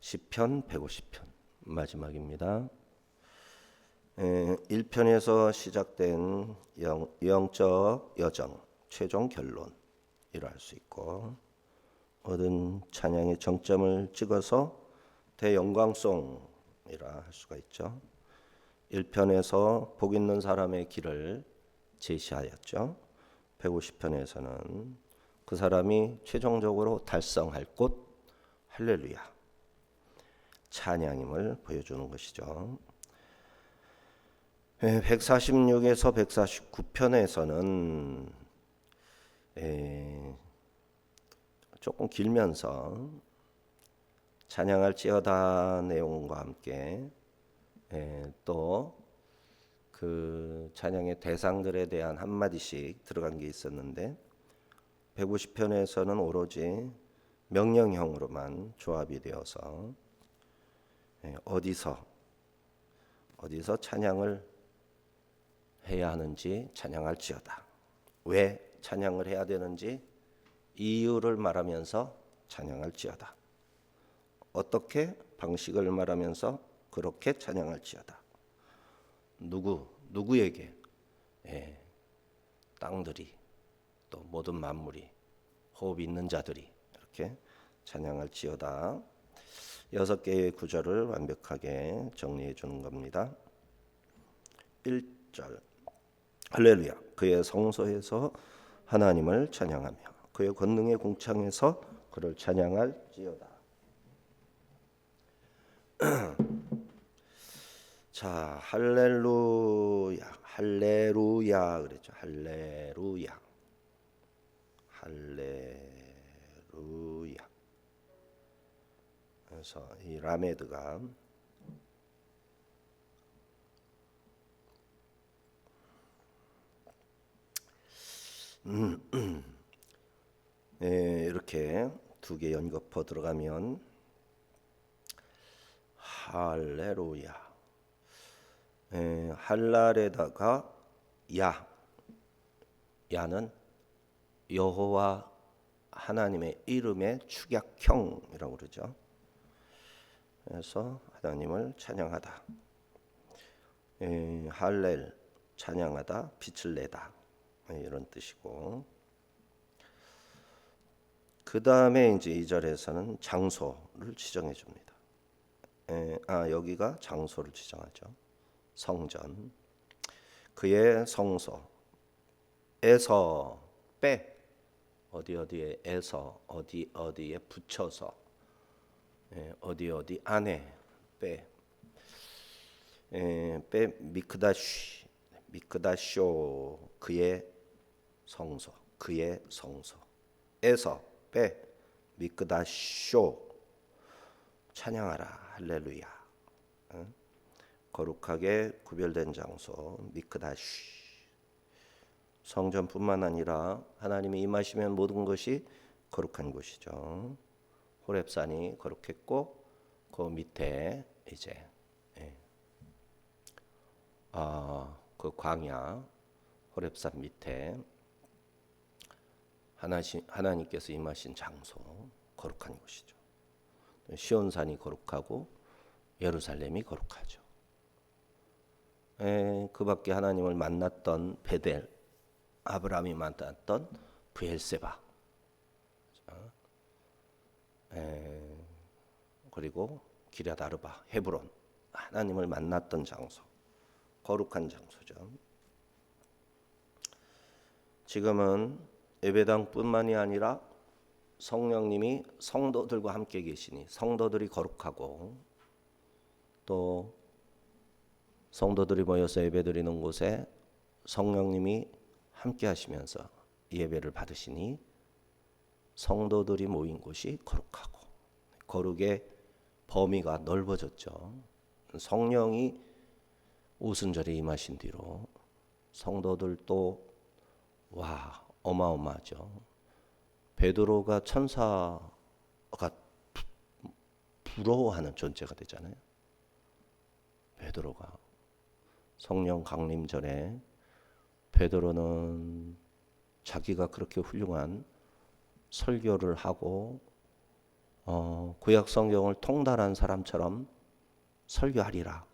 시편 150편 마지막입니다. 1편에서 시작된 영적 여정, 최종 결론이라 할 수 있고, 얻은 찬양의 정점을 찍어서 대영광송이라 할 수가 있죠. 1편에서 복 있는 사람의 길을 제시하였죠. 150편에서는 그 사람이 최종적으로 달성할 곳, 할렐루야, 찬양임을 보여주는 것이죠. 146에서 149편에서는 조금 길면서 찬양할지어다 내용과 함께 또 그 찬양의 대상들에 대한 한마디씩 들어간 게 있었는데, 150편에서는 오로지 명령형으로만 조합이 되어서 어디서 찬양을 해야 하는지 찬양할지어다, 왜 찬양을 해야 되는지 이유를 말하면서 찬양할지어다, 어떻게 방식을 말하면서 그렇게 찬양할지어다, 누구에게 땅들이 또 모든 만물이 호흡 있는 자들이 이렇게 찬양할지어다, 6개의 구절을 완벽하게 정리해 주는 겁니다. 1절 할렐루야, 그의 성소에서 하나님을 찬양하며 그의 권능의 궁창에서 그를 찬양할지어다. 자, 할렐루야 그랬죠. 할렐루야. 그래서 이 라메드가 이렇게 두 개 연거푸 들어가면 할렐루야, 할랄에다가 야는 여호와 하나님의 이름의 축약형이라고 그러죠. 그래서 하나님을 찬양하다, 할렐 찬양하다, 빛을 내다, 이런 뜻이고, 그 다음에 이제 2절에서는 장소를 지정해 줍니다. 여기가 장소를 지정하죠. 성전, 그의 성소에서 빼, 어디에서 어디에 붙여서, 어디 안에 빼 미크다쇼, 그의 성소에서 빼 미크다쇼, 찬양하라, 할렐루야, 거룩하게 구별된 장소 미크다시, 성전뿐만 아니라 하나님이 임하시면 모든 것이 거룩한 곳이죠. 호렙산이 거룩했고, 그 밑에 이제 그 광야 호렙산 밑에 하나님께서 임하신 장소, 거룩한 곳이죠. 시온산이 거룩하고 예루살렘이 거룩하죠. 그 밖에 하나님을 만났던 베델, 아브라함이 만났던 브엘세바, 그리고 기럇 아르바, 헤브론, 하나님을 만났던 장소, 거룩한 장소죠. 지금은 예배당뿐만이 아니라 성령님이 성도들과 함께 계시니 성도들이 거룩하고, 또 성도들이 모여서 예배드리는 곳에 성령님이 함께 하시면서 예배를 받으시니 성도들이 모인 곳이 거룩하고, 거룩의 범위가 넓어졌죠. 성령이 오순절에 임하신 뒤로 성도들도 어마어마하죠. 베드로가 천사가 부러워하는 존재가 되잖아요. 베드로가 성령 강림 전에 베드로는 자기가 그렇게 훌륭한 설교를 하고 구약 성경을 통달한 사람처럼 설교하리라.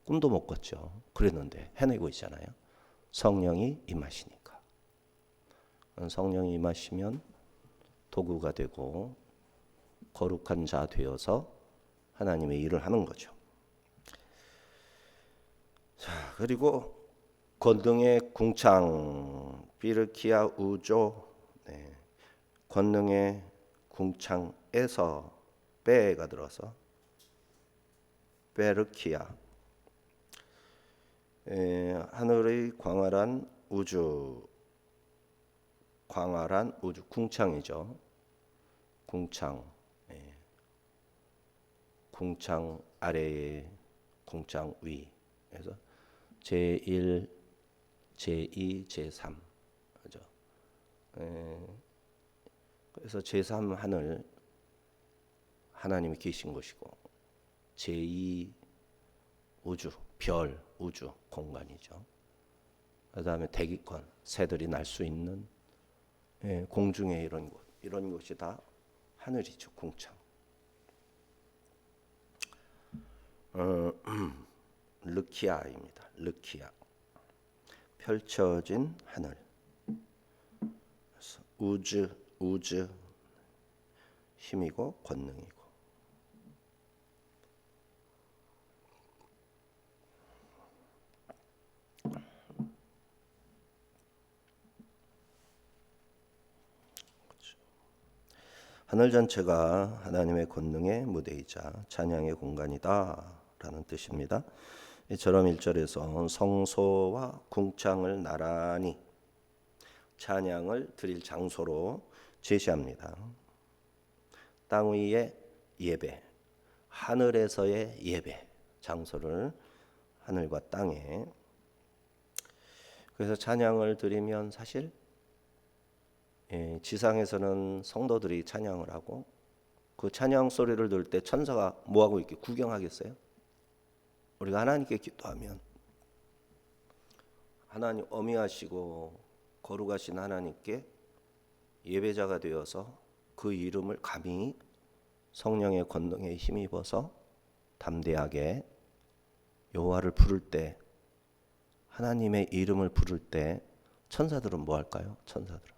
꿈도 못 꿨죠. 그랬는데 해내고 있잖아요. 성령이 임하시니까. 성령이 임하시면 도구가 되고 거룩한 자 되어서 하나님의 일을 하는 거죠. 자, 그리고 권능의 궁창 비르키아 우조, 네. 권능의 궁창에서 베가 들어서 베르키아, 하늘의 광활한 우주 궁창이죠. 궁창, 궁창 아래에 궁창 위. 그래서 제1, 제2, 제3. 그죠? 그래서 제3 하늘 하나님이 계신 곳이고 제2 우주, 별, 우주 공간이죠. 그다음에 대기권, 새들이 날 수 있는 공중에 이런 곳이 다 하늘이죠. 궁창. 르키아입니다. 르키아. 펼쳐진 하늘. 우즈 힘이고 권능이고. 하늘 전체가 하나님의 권능의 무대이자 찬양의 공간이다라는 뜻입니다. 이처럼 1절에서 성소와 궁창을 나란히 찬양을 드릴 장소로 제시합니다. 땅 위의 예배, 하늘에서의 예배 장소를 하늘과 땅에. 그래서 찬양을 드리면 사실 지상에서는 성도들이 찬양을 하고 그 찬양 소리를 들을 때 천사가 뭐하고 이렇게 구경하겠어요? 우리가 하나님께 기도하면 하나님 어미하시고 거룩하신 하나님께 예배자가 되어서 그 이름을 감히 성령의 권능에 힘입어서 담대하게 여호와를 부를 때, 하나님의 이름을 부를 때 천사들은 뭐 할까요? 천사들은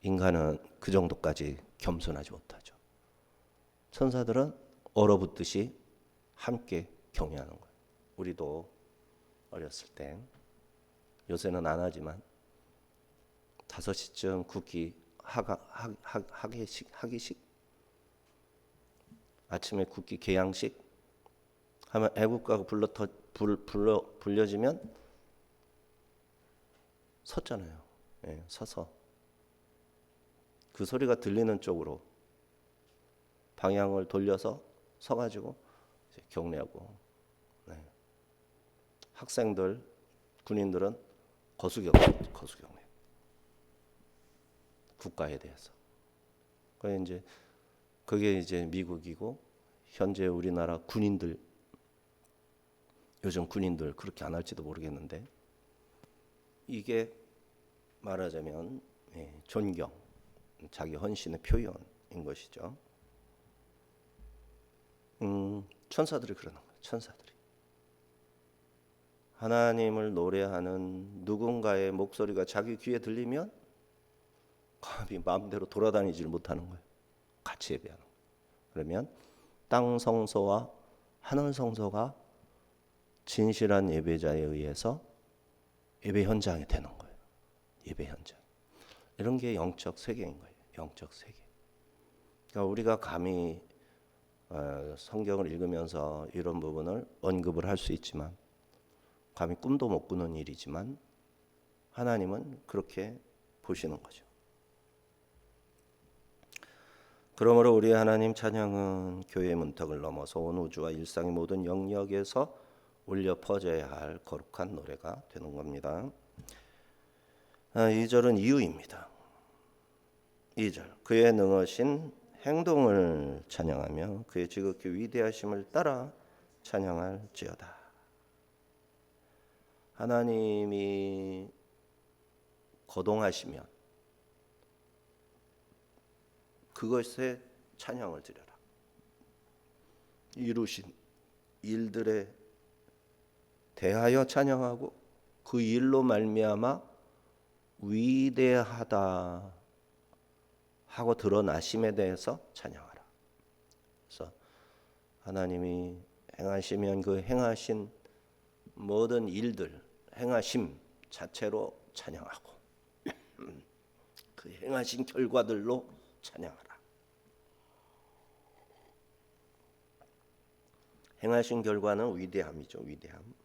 인간은 그 정도까지 겸손하지 못하죠. 천사들은 얼어붙듯이 함께 경외하는 거예요. 우리도 어렸을 때, 요새는 안 하지만 5시쯤 국기 하기식, 아침에 국기 개양식 하면 애국가가 불려지면 섰잖아요. 서서 그 소리가 들리는 쪽으로 방향을 돌려서 서가지고 경례하고. 학생들, 군인들은 거수경례. 국가에 대해서. 그게 이제 미국이고, 현재 우리나라 군인들, 요즘 군인들 그렇게 안 할지도 모르겠는데, 이게 말하자면 존경, 자기 헌신의 표현인 것이죠. 천사들이 그러는 거예요. 천사들이 하나님을 노래하는 누군가의 목소리가 자기 귀에 들리면 감히 마음대로 돌아다니질 못하는 거예요. 같이 예배하는 거예요. 그러면 땅 성소와 하늘 성소가 진실한 예배자에 의해서 예배 현장이 되는 거예요. 예배 현장. 이런 게 영적 세계인 거예요. 영적 세계. 그러니까 우리가 감히 성경을 읽으면서 이런 부분을 언급을 할 수 있지만, 감히 꿈도 못 꾸는 일이지만 하나님은 그렇게 보시는 거죠. 그러므로 우리 하나님 찬양은 교회의 문턱을 넘어서 온 우주와 일상의 모든 영역에서 울려 퍼져야 할 거룩한 노래가 되는 겁니다. 2절은 이유입니다. 2절, 그의 능하신 행동을 찬양하며 그의 지극히 위대하심을 따라 찬양할지어다. 하나님이 거동하시면 그것에 찬양을 드려라. 이루신 일들에 대하여 찬양하고 그 일로 말미암아 위대하다 하고 드러나심에 대해서 찬양하라. 그래서 하나님이 행하시면 그 행하신 모든 일들, 행하심 자체로 찬양하고 그 행하신 결과들로 찬양하라. 행하신 결과는 위대함이죠. 위대함.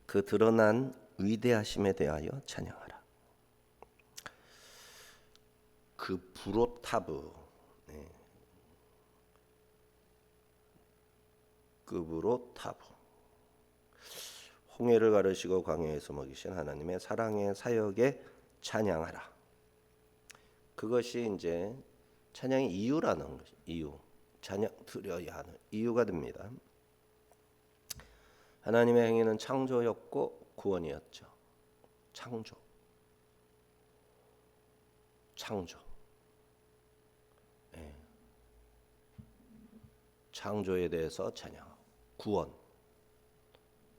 그 드러난 위대하심에 대하여 찬양하라. 그 브로타브, 그 브로타브, 홍해를 가르시고 광야에서 먹이신 하나님의 사랑의 사역에 찬양하라. 그것이 이제 찬양의 이유라는 것이, 이유, 찬양 드려야 하는 이유가 됩니다. 하나님의 행위는 창조였고 구원이었죠. 창조. 창조에 대해서 찬양하고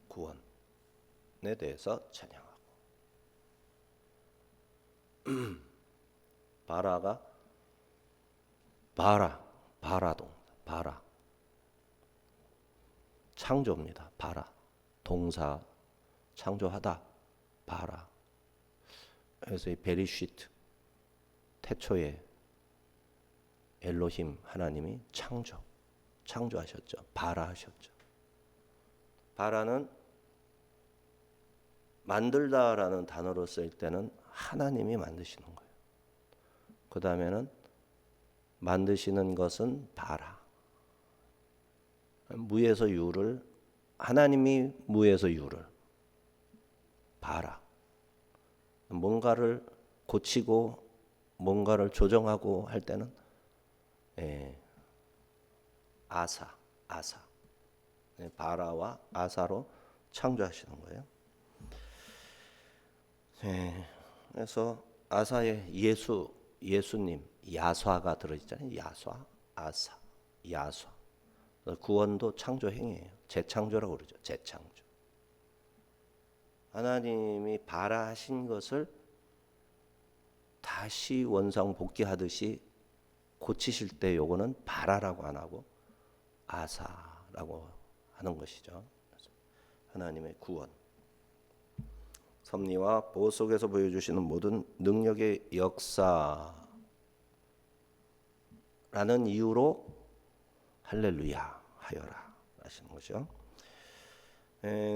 구원에 대해서 찬양하고 바라가 바라동 바라 창조입니다. 바라 동사 창조하다 바라. 그래서 이 베리시트 태초에 엘로힘 하나님이 창조하셨죠. 바라하셨죠. 바라는 만들다라는 단어로 쓸 때는 하나님이 만드시는 거예요. 그 다음에는 만드시는 것은 바라. 무에서 유를 하나님이 무에서 유를 바라. 뭔가를 고치고 뭔가를 조정하고 할 때는 아사 바라와 아사로 창조하시는 거예요. 그래서 아사에 예수님 야쏴가 들어있잖아요. 야쏴 구원도 창조 행위예요. 재창조라고 그러죠. 재창조. 하나님이 바라하신 것을 다시 원상 복귀하듯이 고치실 때 요거는 바라라고 안 하고 아사라고 하는 것이죠. 하나님의 구원, 섭리와 보호 속에서 보여주시는 모든 능력의 역사라는 이유로 할렐루야 하여라 하시는 거죠.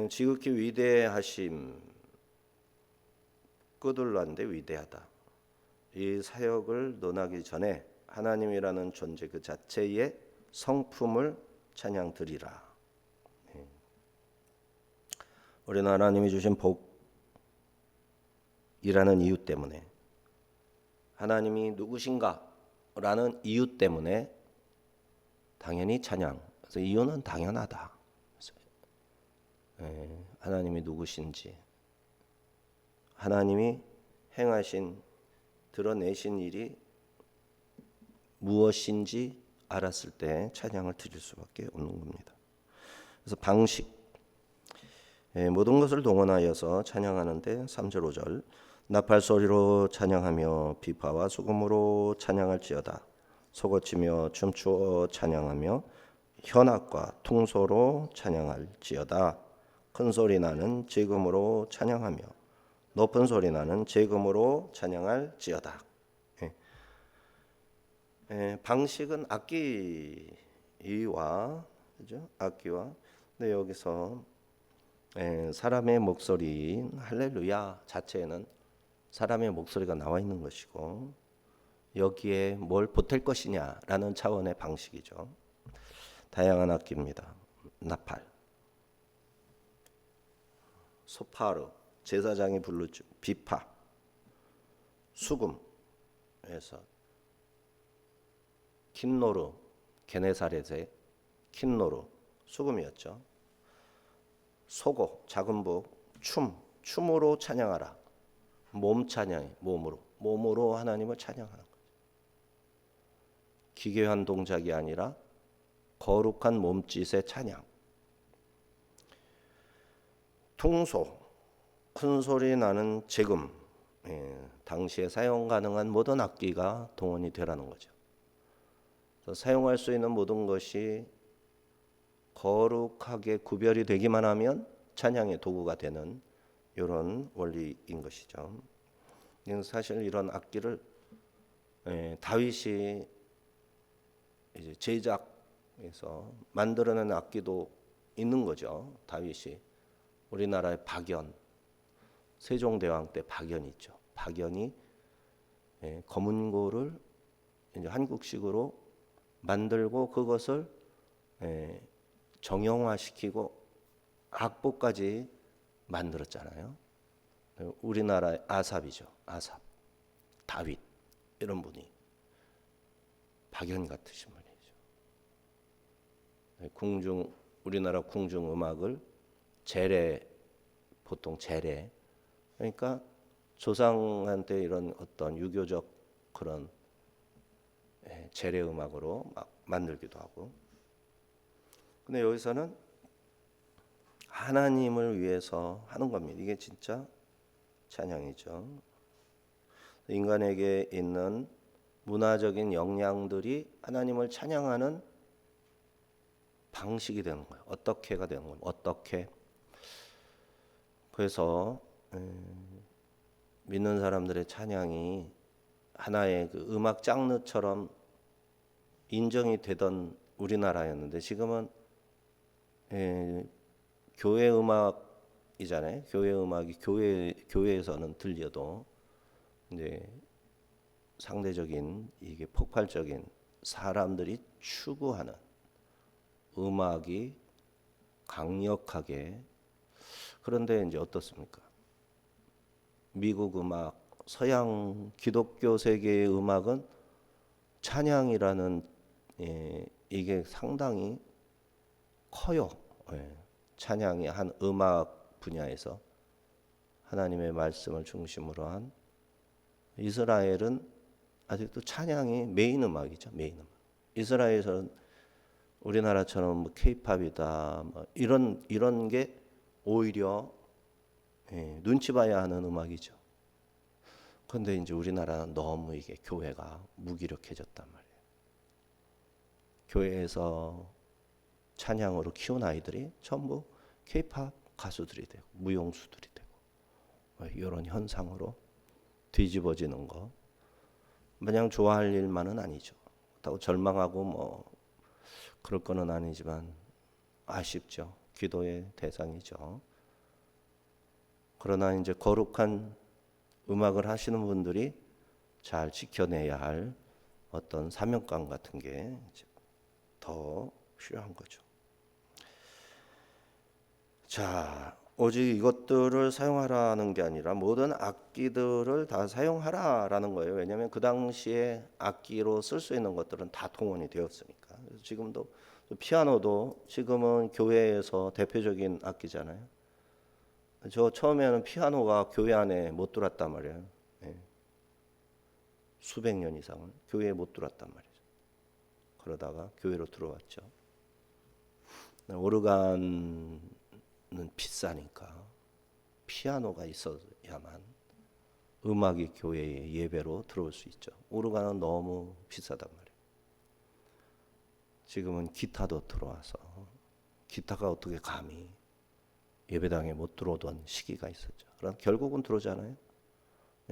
지극히 위대하심, 끄들란데 위대하다. 이 사역을 논하기 전에 하나님이라는 존재 그 자체의 성품을 찬양 드리라. 우리는 하나님이 주신 복이라는 이유 때문에, 하나님이 누구신가라는 이유 때문에 당연히 찬양. 그래서 이유는 당연하다. 하나님이 누구신지, 하나님이 행하신 드러내신 일이 무엇인지 알았을 때 찬양을 드릴 수밖에 없는 겁니다. 그래서 방식, 모든 것을 동원하여서 찬양하는데 3절 5절 나팔 소리로 찬양하며 비파와 수금으로 찬양할지어다. 소고치며 춤추어 찬양하며 현악과 퉁소로 찬양할지어다. 큰 소리 나는 제금으로 찬양하며 높은 소리 나는 제금으로 찬양할지어다. 방식은 악기와 그죠? 악기와 근데 여기서 사람의 목소리 할렐루야 자체에는 사람의 목소리가 나와 있는 것이고 여기에 뭘 보탤 것이냐라는 차원의 방식이죠. 다양한 악기입니다. 나팔, 소파르 제사장이 부르죠. 비파, 수금에서 킨노르 게네사렛의 킨노르 수금이었죠. 소고 작은 복 춤으로 찬양하라. 몸 찬양이 몸으로 몸으로 하나님을 찬양하는 거죠. 기괴한 동작이 아니라 거룩한 몸짓의 찬양. 퉁소, 큰 소리 나는 재금, 당시에 사용 가능한 모든 악기가 동원이 되라는 거죠. 그래서 사용할 수 있는 모든 것이 거룩하게 구별이 되기만 하면 찬양의 도구가 되는 이런 원리인 것이죠. 사실 이런 악기를 다윗이 이제 제작해서 만들어낸 악기도 있는 거죠. 다윗이 우리나라의 박연, 세종대왕 때 박연이 있죠. 박연이 검은고를 이제 한국식으로 만들고 그것을 정형화시키고 악보까지 만들었잖아요. 우리나라의 아삽이죠. 아삽, 다윗 이런 분이 박연 같으신 분이죠. 우리나라 궁중 음악을 재래, 보통 재래, 그러니까 조상한테 이런 어떤 유교적 그런 재래 음악으로 막 만들기도 하고. 근데 여기서는 하나님을 위해서 하는 겁니다. 이게 진짜 찬양이죠. 인간에게 있는 문화적인 역량들이 하나님을 찬양하는 방식이 되는 거예요. 어떻게가 되는 거예요. 어떻게. 그래서 믿는 사람들의 찬양이 하나의 그 음악 장르처럼 인정이 되던 우리나라였는데 지금은 교회 음악이잖아요. 교회 음악이 교회에서는 들려도 이제 상대적인 이게 폭발적인 사람들이 추구하는 음악이 강력하게. 그런데 이제 어떻습니까? 미국 음악, 서양 기독교 세계의 음악은 찬양이라는 이게 상당히 커요. 찬양이 한 음악 분야에서 하나님의 말씀을 중심으로 한. 이스라엘은 아직도 찬양이 메인 음악이죠. 메인 음악. 이스라엘에서는 우리나라처럼 뭐 케이팝이다 뭐 이런 게 오히려 눈치 봐야 하는 음악이죠. 그런데 이제 우리나라는 너무 이게 교회가 무기력해졌단 말이에요. 교회에서 찬양으로 키운 아이들이 전부 케이팝 가수들이 되고 무용수들이 되고 이런 현상으로 뒤집어지는 거 마냥 좋아할 일만은 아니죠. 그렇다고 절망하고 뭐 그럴 거는 아니지만 아쉽죠. 기도의 대상이죠. 그러나 이제 거룩한 음악을 하시는 분들이 잘 지켜내야 할 어떤 사명감 같은 게 더 필요한 거죠. 자, 오직 이것들을 사용하라는 게 아니라 모든 악기들을 다 사용하라라는 거예요. 왜냐하면 그 당시에 악기로 쓸 수 있는 것들은 다 동원이 되었으니까. 그래서 지금도 피아노도 지금은 교회에서 대표적인 악기잖아요. 저 처음에는 피아노가 교회 안에 못 들어왔단 말이에요. 수백 년 이상은 교회에 못 들어왔단 말이죠. 그러다가 교회로 들어왔죠. 오르간은 비싸니까 피아노가 있어야만 음악이 교회에 예배로 들어올 수 있죠. 오르간은 너무 비싸단 말이에요. 지금은 기타도 들어와서 기타가 어떻게 감히 예배당에 못 들어오던 시기가 있었죠. 그럼 결국은 들어오잖아요.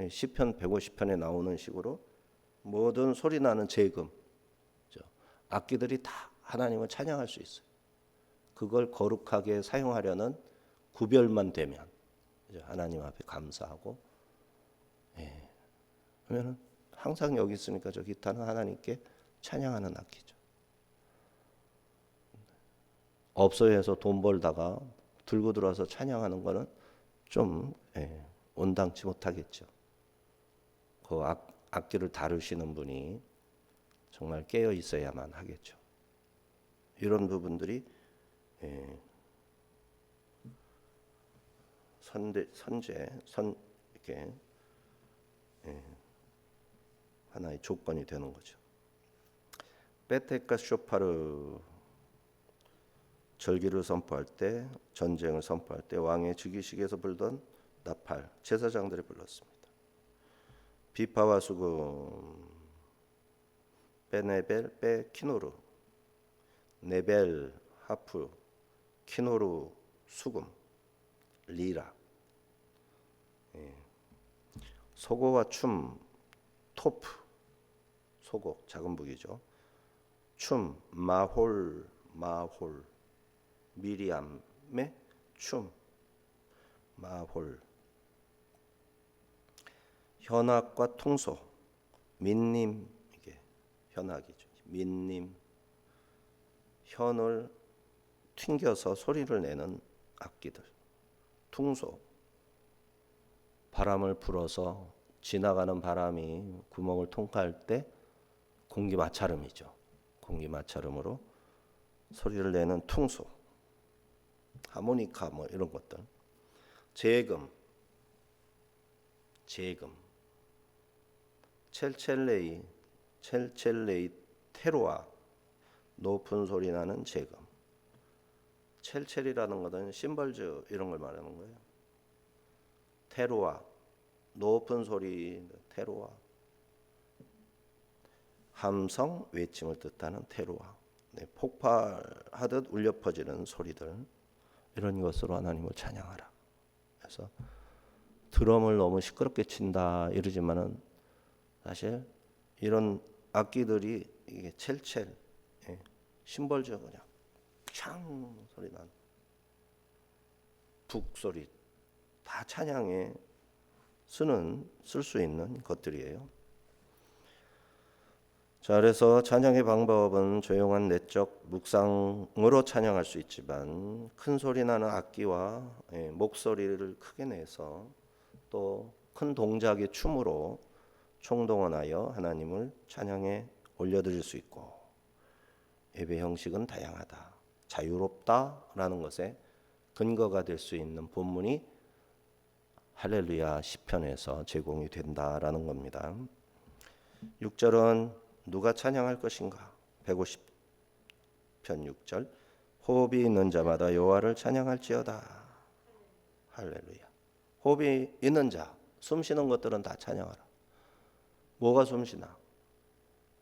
시편 150편에 나오는 식으로 모든 소리 나는 재금, 악기들이 다 하나님을 찬양할 수 있어요. 그걸 거룩하게 사용하려는 구별만 되면 하나님 앞에 감사하고, 그러면 항상 여기 있으니까 저 기타는 하나님께 찬양하는 악기죠. 업소에서 돈 벌다가 들고 들어와서 찬양하는 거는 좀 온당치 못하겠죠. 그 악기를 다루시는 분이 정말 깨어 있어야만 하겠죠. 이런 부분들이 이렇게 하나의 조건이 되는 거죠. 베테카 쇼파르 절기를 선포할 때, 전쟁을 선포할 때 왕의 즉위식에서 불던 나팔, 제사장들이 불렀습니다. 비파와 수금, 베네벨, 베키노르, 네벨, 하프, 키노르, 수금, 리라. 소고와 춤, 토프, 소고, 작은 북이죠. 춤, 마홀, 미리암의 춤, 마홀. 현악과 통소, 민님, 이게 현악이죠. 민님, 현을 튕겨서 소리를 내는 악기들. 퉁소, 바람을 불어서 지나가는 바람이 구멍을 통과할 때 공기 마찰음이죠. 공기 마찰음으로 소리를 내는 퉁소, 하모니카 뭐 이런 것들. 제금, 첼첼레이, 테로아, 높은 소리 나는 제금. 첼첼이라는 것은 심벌즈 이런 걸 말하는 거예요. 테로아, 높은 소리, 테로아. 함성, 외침을 뜻하는 테로아. 폭발하듯 울려 퍼지는 소리들, 이런 것으로 하나님을 찬양하라. 그래서 드럼을 너무 시끄럽게 친다 이러지만은 사실 이런 악기들이 이게 첼첼, 심벌저 그냥 창 소리 난 북 소리 다 찬양에 쓸 수 있는 것들이에요. 자, 그래서 찬양의 방법은 조용한 내적 묵상으로 찬양할 수 있지만 큰 소리 나는 악기와 목소리를 크게 내서 또 큰 동작의 춤으로 총동원하여 하나님을 찬양에 올려드릴 수 있고, 예배 형식은 다양하다, 자유롭다라는 것에 근거가 될 수 있는 본문이 할렐루야 시편에서 제공이 된다라는 겁니다. 6절은 누가 찬양할 것인가? 150편 6절, 호흡이 있는 자마다 여호와를 찬양할지어다. 할렐루야. 호흡이 있는 자, 숨 쉬는 것들은 다 찬양하라. 뭐가 숨 쉬나?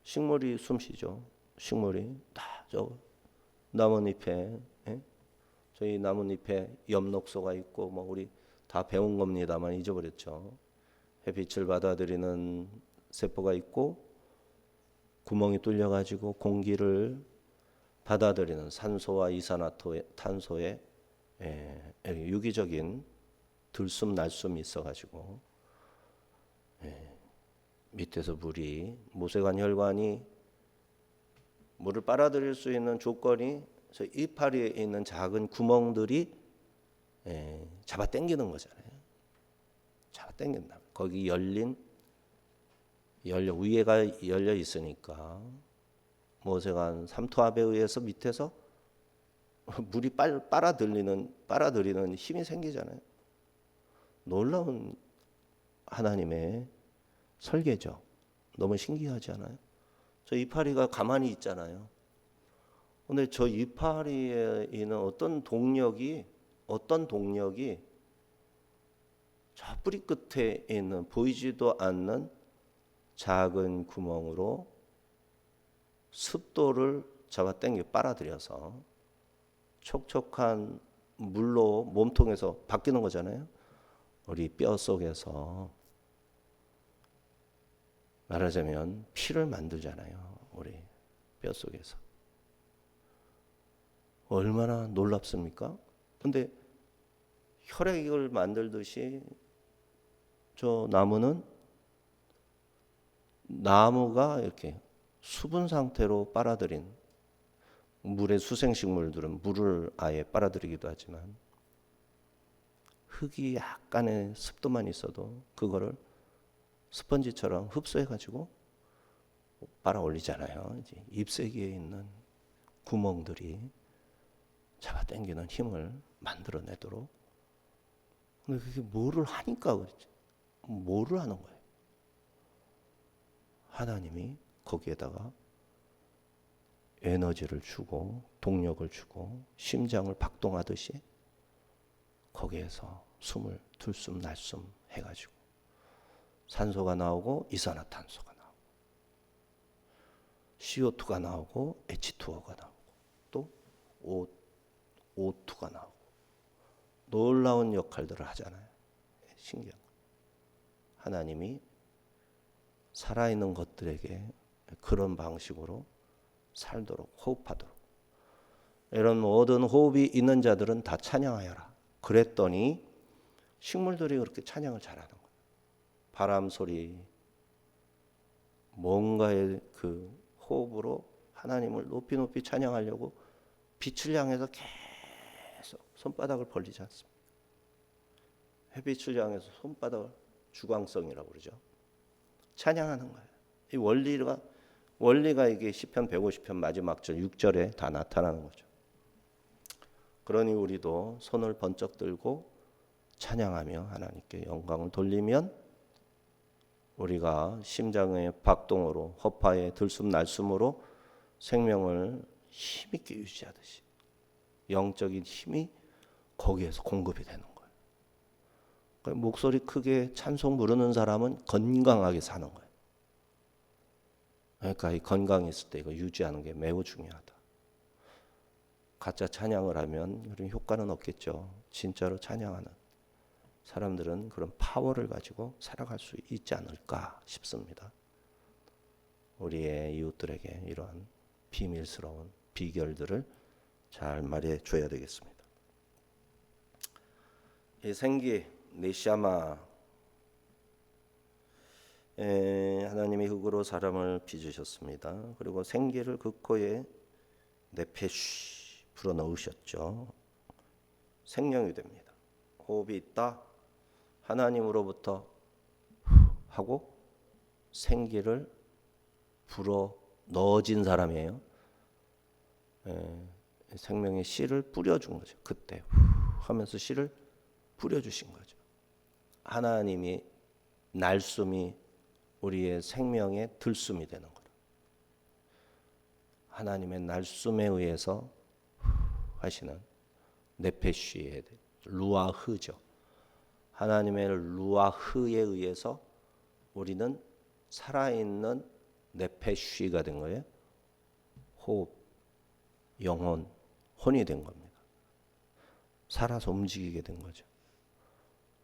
식물이 숨 쉬죠. 식물이 다 저 나뭇잎에, 저희 나뭇잎에 엽록소가 있고 뭐 우리 다 배운 겁니다만 잊어버렸죠. 햇빛을 받아들이는 세포가 있고 구멍이 뚫려 가지고 공기를 받아들이는 산소와 이산화탄소의 유기적인 들숨 날숨이 있어 가지고 밑에서 모세관 혈관이 물을 빨아들일 수 있는 조건이 저 이파리에 있는 작은 구멍들이 잡아 당기는 거잖아요. 잡아 당긴다. 거기 위에가 열려 있으니까 모세관 삼투압에 의해서 밑에서 물이 빨아들이는 힘이 생기잖아요. 놀라운 하나님의 설계죠. 너무 신기하지 않아요? 저 이파리가 가만히 있잖아요. 근데 저 이파리에 있는 어떤 동력이 저 뿌리 끝에 있는 보이지도 않는 작은 구멍으로 습도를 잡아당겨 빨아들여서 촉촉한 물로 몸통에서 바뀌는 거잖아요. 우리 뼈 속에서 말하자면 피를 만들잖아요. 우리 뼈 속에서. 얼마나 놀랍습니까? 근데 혈액을 만들듯이 저 나무가 이렇게 수분 상태로 빨아들인, 물의 수생식물들은 물을 아예 빨아들이기도 하지만 흙이 약간의 습도만 있어도 그거를 스펀지처럼 흡수해가지고 빨아 올리잖아요. 이제 잎새기에 있는 구멍들이 잡아당기는 힘을 만들어내도록. 근데 그게 뭐를 하니까 그렇지? 뭐를 하는 거예요? 하나님이 거기에다가 에너지를 주고 동력을 주고 심장을 박동하듯이 거기에서 숨을 들숨 날숨 해가지고 산소가 나오고 이산화탄소가 나오고 CO2가 나오고 H2O가 나오고 또 O2가 나오고 놀라운 역할들을 하잖아요. 신기한 거. 하나님이 살아있는 것들에게 그런 방식으로 살도록 호흡하도록 이런 모든 호흡이 있는 자들은 다 찬양하여라. 그랬더니 식물들이 그렇게 찬양을 잘하는 거예요. 바람 소리 뭔가의 그 호흡으로 하나님을 높이 높이 찬양하려고 빛을 향해서 계속 손바닥을 벌리지 않습니다. 햇빛을 향해서 손바닥을 주광성이라고 그러죠. 찬양하는 거예요. 이 원리가 이게 시편 150편 마지막 절 6절에 다 나타나는 거죠. 그러니 우리도 손을 번쩍 들고 찬양하며 하나님께 영광을 돌리면 우리가 심장의 박동으로 허파의 들숨 날숨으로 생명을 힘있게 유지하듯이 영적인 힘이 거기에서 공급이 되는 거예요. 그러니까 목소리 크게 찬송 부르는 사람은 건강하게 사는 거예요. 그러니까 이 건강이 있을 때 이거 유지하는 게 매우 중요하다. 가짜 찬양을 하면 그런 효과는 없겠죠. 진짜로 찬양하는 사람들은 그런 파워를 가지고 살아갈 수 있지 않을까 싶습니다. 우리의 이웃들에게 이러한 비밀스러운 비결들을 잘 말해 줘야 되겠습니다. 이 생기 네샤마 하나님이 흙으로 사람을 빚으셨습니다. 그리고 생기를 그 코에 네페쉬 불어넣으셨죠. 생명이 됩니다. 호흡이 있다. 하나님으로부터 하고 생기를 불어 넣어진 사람이에요. 생명의 씨를 뿌려준 거죠. 그때 하면서 씨를 뿌려주신 거죠. 하나님이 날숨이 우리의 생명의 들숨이 되는 거예요. 하나님의 날숨에 의해서 하시는 네페쉬의 루아흐죠. 하나님의 루아흐에 의해서 우리는 살아있는 네페쉬가 된 거예요. 호흡, 영혼, 혼이 된 겁니다. 살아서 움직이게 된 거죠.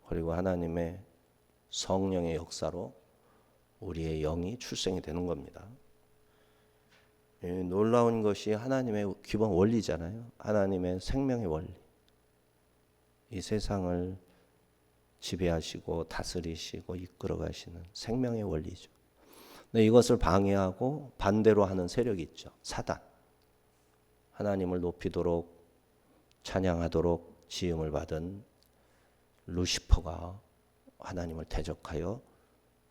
그리고 하나님의 성령의 역사로 우리의 영이 출생이 되는 겁니다. 놀라운 것이 하나님의 기본 원리잖아요. 하나님의 생명의 원리. 이 세상을 지배하시고 다스리시고 이끌어 가시는 생명의 원리죠. 근데 이것을 방해하고 반대로 하는 세력이 있죠. 사단. 하나님을 높이도록 찬양하도록 지음을 받은 루시퍼가 하나님을 대적하여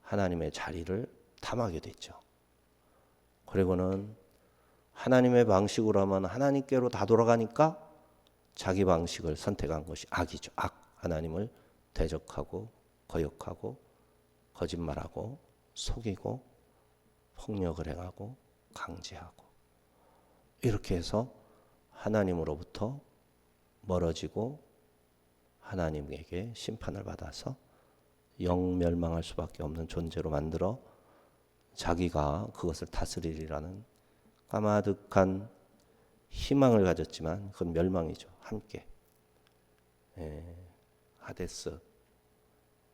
하나님의 자리를 탐하게 됐죠. 그리고는 하나님의 방식으로 하면 하나님께로 다 돌아가니까 자기 방식을 선택한 것이 악이죠. 악. 하나님을 대적하고 거역하고 거짓말하고 속이고 폭력을 행하고 강제하고 이렇게 해서 하나님으로부터 멀어지고 하나님에게 심판을 받아서 영멸망할 수밖에 없는 존재로 만들어 자기가 그것을 다스리리라는 까마득한 희망을 가졌지만 그건 멸망이죠. 함께 하데스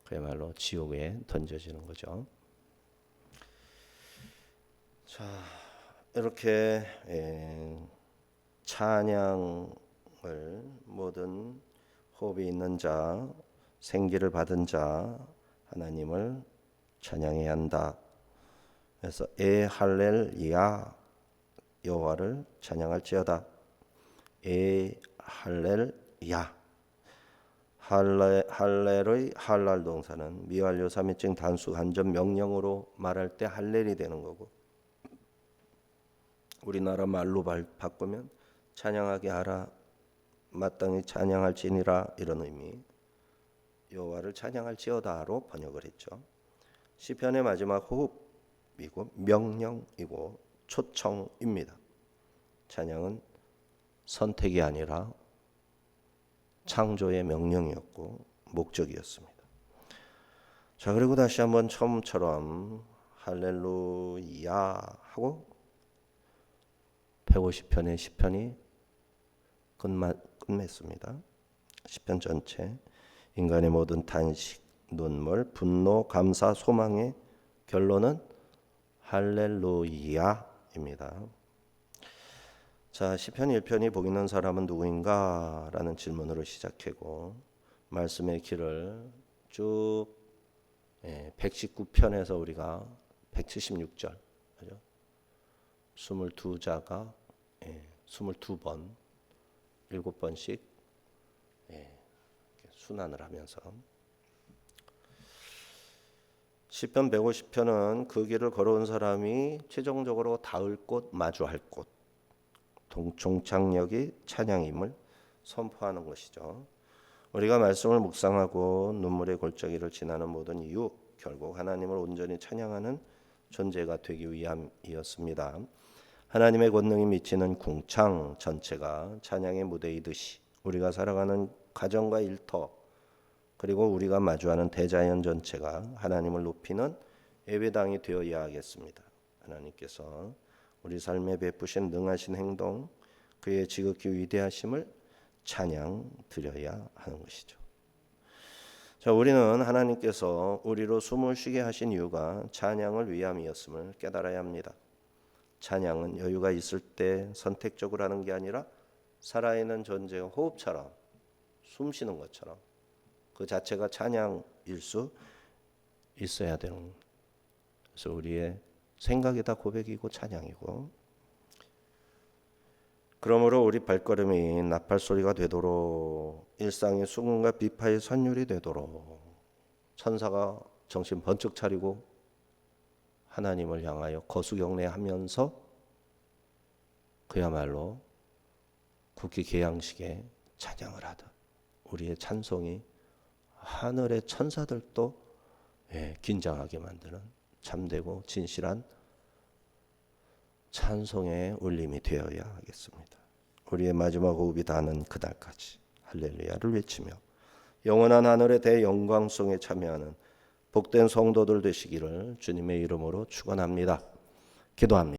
그야말로 지옥에 던져지는 거죠. 자, 이렇게 찬양을 모든 호흡이 있는 자, 생기를 받은 자 하나님을 찬양해야 한다. 그래서 에할렐야 여호와를 찬양할지어다. 에할렐야 할렐의 할랄 동사는 미완료 3인칭 단수 간접 명령으로 말할 때 할렐이 되는 거고 우리나라 말로 바꾸면 찬양하게 하라 마땅히 찬양할지니라 이런 의미 여호와를 찬양할지어다로 번역을 했죠. 시편의 마지막 호흡 명령이고 초청입니다. 찬양은 선택이 아니라 창조의 명령이었고 목적이었습니다. 자, 그리고 다시 한번 처음처럼 할렐루야 하고 150편의 시편이 끝맺습니다. 시편 전체 인간의 모든 탄식, 눈물, 분노, 감사, 소망의 결론은 할렐루야입니다. 자, 시편 1편이 복 있는 사람은 누구인가? 라는 질문으로 시작하고 말씀의 길을 쭉 119편에서 우리가 176절 22자가 22번 7번씩 순환을 하면서 시편 150편은 그 길을 걸어온 사람이 최종적으로 닿을 곳, 마주할 곳, 종착역이 찬양임을 선포하는 것이죠. 우리가 말씀을 묵상하고 눈물의 골짜기를 지나는 모든 이유, 결국 하나님을 온전히 찬양하는 존재가 되기 위함이었습니다. 하나님의 권능이 미치는 궁창 전체가 찬양의 무대이듯이 우리가 살아가는 가정과 일터, 그리고 우리가 마주하는 대자연 전체가 하나님을 높이는 예배당이 되어야 하겠습니다. 하나님께서 우리 삶에 베푸신 능하신 행동, 그의 지극히 위대하심을 찬양 드려야 하는 것이죠. 자, 우리는 하나님께서 우리로 숨을 쉬게 하신 이유가 찬양을 위함이었음을 깨달아야 합니다. 찬양은 여유가 있을 때 선택적으로 하는 게 아니라 살아있는 존재가 호흡처럼 숨 쉬는 것처럼 그 자체가 찬양일 수 있어야 되는 거예요. 그래서 우리의 생각이 다 고백이고 찬양이고, 그러므로 우리 발걸음이 나팔 소리가 되도록 일상의 수금과 비파의 선율이 되도록 천사가 정신 번쩍 차리고 하나님을 향하여 거수경례하면서 그야말로 국기 개양식에 찬양을 하듯 우리의 찬송이 하늘의 천사들도 긴장하게 만드는 참되고 진실한 찬송의 울림이 되어야 하겠습니다. 우리의 마지막 호흡이 닿는 그날까지 할렐루야를 외치며 영원한 하늘의 대영광송에 참여하는 복된 성도들 되시기를 주님의 이름으로 축원합니다. 기도합니다.